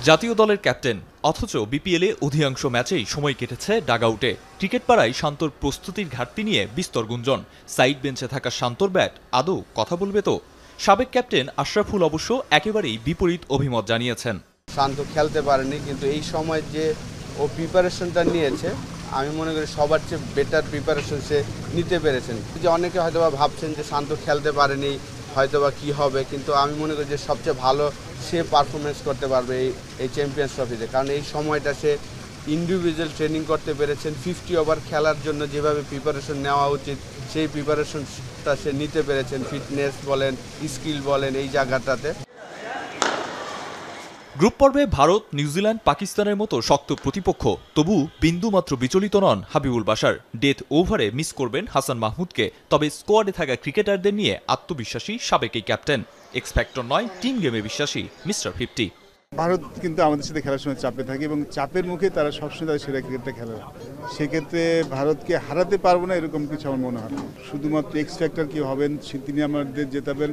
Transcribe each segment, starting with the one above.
জাতীয় দলের ক্যাপ্টেন অথচ বিপিএলে অধিকাংশ ম্যাচেই সময় কেটেছে ডাগআউটে। ক্রিকেট পাড়ায় শান্তর প্রস্তুতির ঘাটতি নিয়ে বিস্তর গুঞ্জন। সাইড বেঞ্চে থাকা শান্তর ব্যাট আদৌ কথা বলবে তো? সাবেক ক্যাপ্টেন আশরাফুল অবশ্য একেবারেই বিপরীত অভিমত জানিয়েছেন। শান্ত খেলতে পারেনি, কিন্তু এই সময় যে ও প্রিপারেশনটা নিয়েছে আমি মনে করি সবার চেয়ে বেটার প্রিপারেশন সে নিতে পেরেছেন। যে অনেকে হয়তোবা ভাবছেন যে শান্ত খেলতে পারেনি, হয়তোবা কি হবে, কিন্তু আমি মনে করি যে সবচেয়ে ভালো সে পারফরমেন্স করতে পারবে এই চ্যাম্পিয়ন্স ট্রফিতে। কারণ এই সময়টা সে ইন্ডিভিজুয়াল ট্রেনিং করতে পেরেছেন। 50 ওভার খেলার জন্য যেভাবে প্রিপারেশন নেওয়া উচিত সেই প্রিপারেশনটা সে নিতে পেরেছেন। ফিটনেস বলেন, স্কিল বলেন, এই জায়গাটাতে। গ্রুপ পর্বে ভারত, নিউজিল্যান্ড, পাকিস্তানের মতো শক্ত প্রতিপক্ষ, তবু বিন্দুমাত্র বিচলিত নন হাবিবুল বাশার। ডেথ ওভারে মিস করবেন হাসান মাহমুদকে, তবে স্কোয়াডে থাকা ক্রিকেটারদের নিয়ে আত্মবিশ্বাসী সাবেক এই ক্যাপ্টেন। এক্স ফ্যাক্টর নয়, টিম গেমে বিশ্বাসী মিস্টার 50। ভারত কিন্তু আমাদের সাথে খেলার সময় চাপে থাকে এবং চাপের মুখে তারা সবসময় তাদের সেরা ক্রিকেটটা খেলে। সেক্ষেত্রে ভারতকে হারাতে পারবো না এরকম কিছু আমার মনে হয় না। শুধুমাত্র এক্স ফ্যাক্টর কি হবেন তিনি আমাদের জেতাবেন।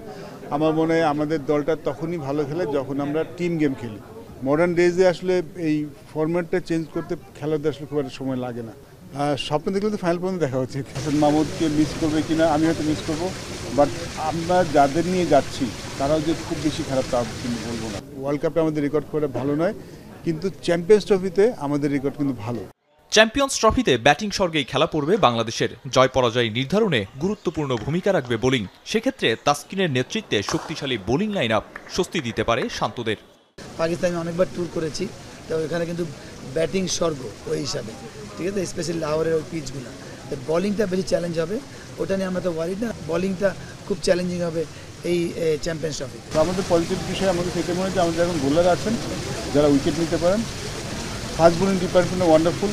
আমার মনে হয় আমাদের দলটা তখনই ভালো খেলে যখন আমরা টিম গেম খেলি। মডার্ন ডেজে আসলে এই ফরম্যাটটা চেঞ্জ করতে খেলাতে আসলে খুব একটা সময় লাগে না। স্বপ্ন দেখলে তো ফাইনাল পর্যন্ত দেখা উচিত। হাসান মাহমুদকে মিস করবে কিনা আমি হয়তো মিস করবো, বাট আমরা যাদের নিয়ে যাচ্ছি তারাও যে খুব বেশি খারাপ তা কিন্তু বলবো না। ওয়ার্ল্ড কাপে আমাদের রেকর্ড করে ভালো নয়, কিন্তু চ্যাম্পিয়ন্স ট্রফিতে আমাদের রেকর্ড কিন্তু ভালো। চ্যাম্পিয়ন্স ট্রফিতে ব্যাটিং স্বর্গেই খেলা পড়বে বাংলাদেশের। জয় পরাজয় নির্ধারণে গুরুত্বপূর্ণ ভূমিকা রাখবে বোলিং। সেক্ষেত্রে তাসকিনের নেতৃত্বে শক্তিশালী বোলিং লাইন আপ স্বস্তি দিতে পারে শান্তদের। পাকিস্তানে অনেকবার ট্যুর করেছি, তো এখানে কিন্তু ব্যাটিং স্বর্গ ওই হিসাবে, ঠিক আছে, স্পেশালি লাহোরের ওই পিচগুলো। বলিংটা বেশি চ্যালেঞ্জ হবে, ওটা নিয়ে আমরা তো ওয়ারিড না। বলিংটা খুব চ্যালেঞ্জিং হবে এই চ্যাম্পিয়ন্স ট্রফি। আমাদের পজিটিভ বিষয় আমাদের সেটা মনে হয় যে আমাদের এখন বোলার আছেন যারা উইকেট নিতে পারেন। ফাস্ট বোলিং ডিপার্টমেন্টে ওয়ান্ডারফুল,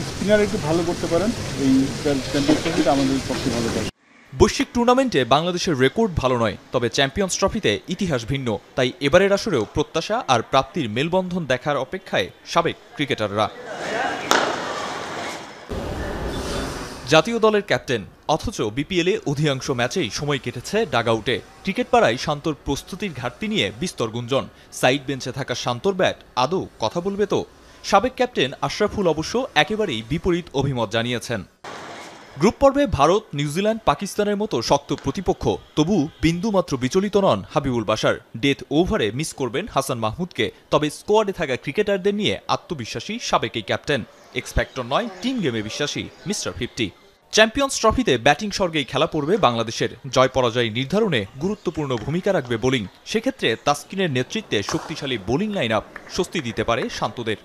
স্পিনার একটু ভালো করতে পারেন। এই চ্যাম্পিয়ন্স ট্রফিটা আমাদের পক্ষে ভালো পারে। বৈশ্বিক টুর্নামেন্টে বাংলাদেশের রেকর্ড ভালো নয়, তবে চ্যাম্পিয়ন্স ট্রফিতে ইতিহাস ভিন্ন। তাই এবারের আসরেও প্রত্যাশা আর প্রাপ্তির মেলবন্ধন দেখার অপেক্ষায় সাবেক ক্রিকেটাররা। জাতীয় দলের ক্যাপ্টেন অথচ বিপিএলে অধিকাংশ ম্যাচেই সময় কেটেছে ডাগআউটে। ক্রিকেট পাড়ায় শান্তর প্রস্তুতির ঘাটতি নিয়ে বিস্তর গুঞ্জন। সাইড বেঞ্চে থাকা শান্তর ব্যাট আদৌ কথা বলবে তো? সাবেক ক্যাপ্টেন আশরাফুল অবশ্য একেবারেই বিপরীত অভিমত জানিয়েছেন। গ্রুপ পর্বে ভারত, নিউজিল্যান্ড, পাকিস্তানের মতো শক্ত প্রতিপক্ষ, তবু বিন্দুমাত্র বিচলিত নন হাবিবুল বাশার। ডেথ ওভারে মিস করবেন হাসান মাহমুদকে, তবে স্কোয়াডে থাকা ক্রিকেটারদের নিয়ে আত্মবিশ্বাসী সাবেক এই ক্যাপ্টেন। এক্স ফ্যাক্টর নয়, টিম গেমে বিশ্বাসী মিস্টার 50। চ্যাম্পিয়ন্স ট্রফিতে ব্যাটিং স্বর্গেই খেলা পড়বে বাংলাদেশের। জয় পরাজয় নির্ধারণে গুরুত্বপূর্ণ ভূমিকা রাখবে বোলিং। সেক্ষেত্রে তাসকিনের নেতৃত্বে শক্তিশালী বোলিং লাইন আপ স্বস্তি দিতে পারে শান্তদের।